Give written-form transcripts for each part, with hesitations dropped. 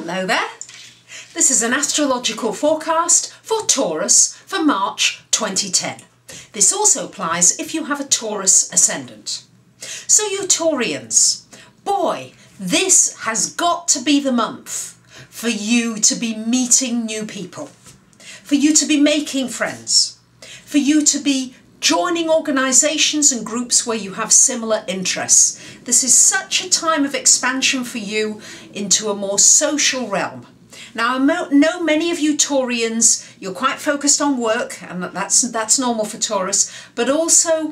Hello there. This is an astrological forecast for Taurus for March 2010. This also applies if you have a Taurus ascendant. So you Taurians, boy, this has got to be the month for you to be meeting new people, for you to be making friends, for you to be joining organisations and groups where you have similar interests. This is such a time of expansion for you into a more social realm. Now, I know many of you Taurians, you're quite focused on work, and that's normal for Taurus, but also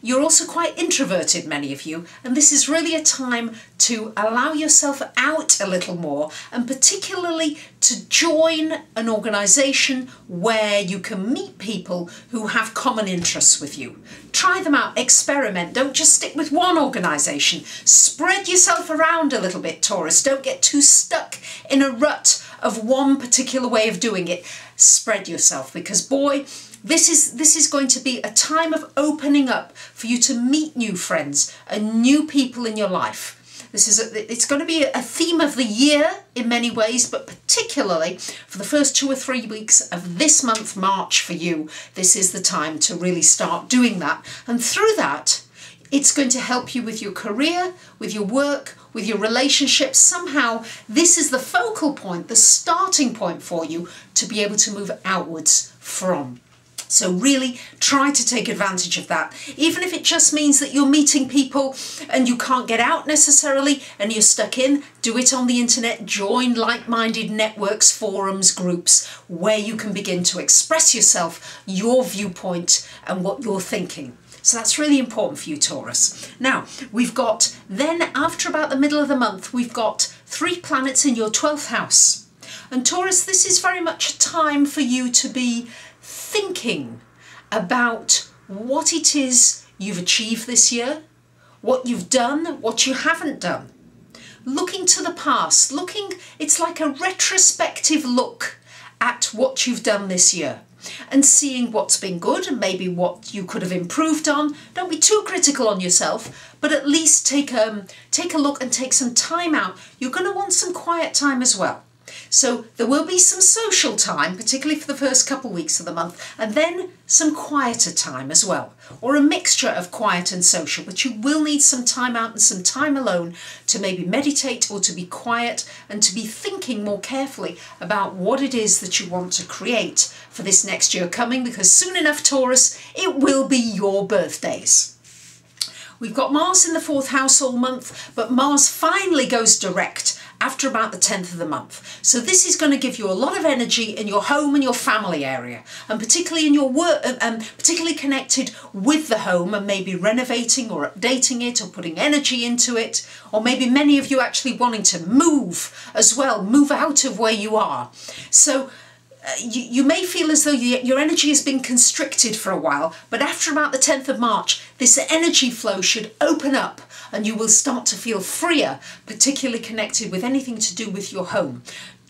you're also quite introverted, many of you, and this is really a time to allow yourself out a little more, and particularly to join an organisation where you can meet people who have common interests with you. Try them out, experiment, don't just stick with one organisation. Spread yourself around a little bit, Taurus. Don't get too stuck in a rut of one particular way of doing it. Spread yourself, because boy, this is going to be a time of opening up for you to meet new friends and new people in your life. It's going to be a theme of the year in many ways, but particularly for the first 2 or 3 weeks of this month, March, for you, this is the time to really start doing that. And through that, it's going to help you with your career, with your work, with your relationships. Somehow, this is the focal point, the starting point for you to be able to move outwards from. So really try to take advantage of that. Even if it just means that you're meeting people and you can't get out necessarily and you're stuck in, do it on the internet. Join like-minded networks, forums, groups where you can begin to express yourself, your viewpoint and what you're thinking. So that's really important for you, Taurus. Now, we've got then, after about the middle of the month, we've got 3 planets in your 12th house. And Taurus, this is very much a time for you to be thinking about what it is you've achieved this year, what you've done, what you haven't done. Looking to the past, it's like a retrospective look at what you've done this year and seeing what's been good and maybe what you could have improved on. Don't be too critical on yourself, but at least take a look and take some time out. You're going to want some quiet time as well. So there will be some social time, particularly for the first couple of weeks of the month, and then some quieter time as well, or a mixture of quiet and social, but you will need some time out and some time alone to maybe meditate or to be quiet and to be thinking more carefully about what it is that you want to create for this next year coming, because soon enough, Taurus, it will be your birthdays. We've got Mars in the 4th house all month, but Mars finally goes direct after about the 10th of the month. So this is going to give you a lot of energy in your home and your family area, and particularly in your work, particularly connected with the home and maybe renovating or updating it or putting energy into it, or maybe many of you actually wanting to move as well, move out of where you are. So you may feel as though your energy has been constricted for a while, but after about the 10th of March, this energy flow should open up and you will start to feel freer, particularly connected with anything to do with your home.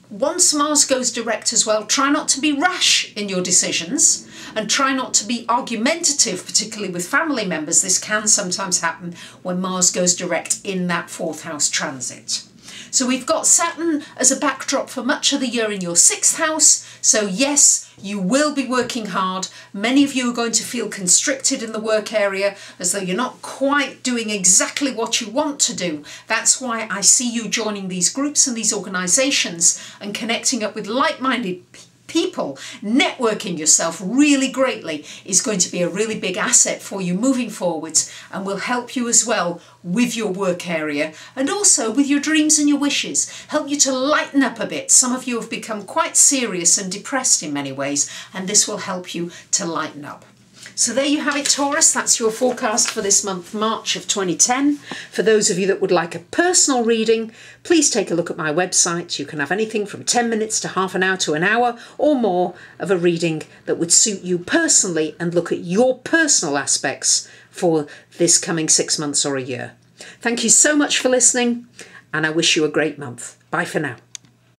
Once Mars goes direct as well, try not to be rash in your decisions and try not to be argumentative, particularly with family members. This can sometimes happen when Mars goes direct in that 4th house transit. So we've got Saturn as a backdrop for much of the year in your 6th house. So yes, you will be working hard. Many of you are going to feel constricted in the work area, as though you're not quite doing exactly what you want to do. That's why I see you joining these groups and these organisations and connecting up with like-minded people. Networking yourself really greatly is going to be a really big asset for you moving forwards, and will help you as well with your work area and also with your dreams and your wishes. Help you to lighten up a bit. Some of you have become quite serious and depressed in many ways, and this will help you to lighten up. So there you have it, Taurus. That's your forecast for this month, March of 2010. For those of you that would like a personal reading, please take a look at my website. You can have anything from 10 minutes to half an hour to an hour or more of a reading that would suit you personally and look at your personal aspects for this coming 6 months or a year. Thank you so much for listening, and I wish you a great month. Bye for now.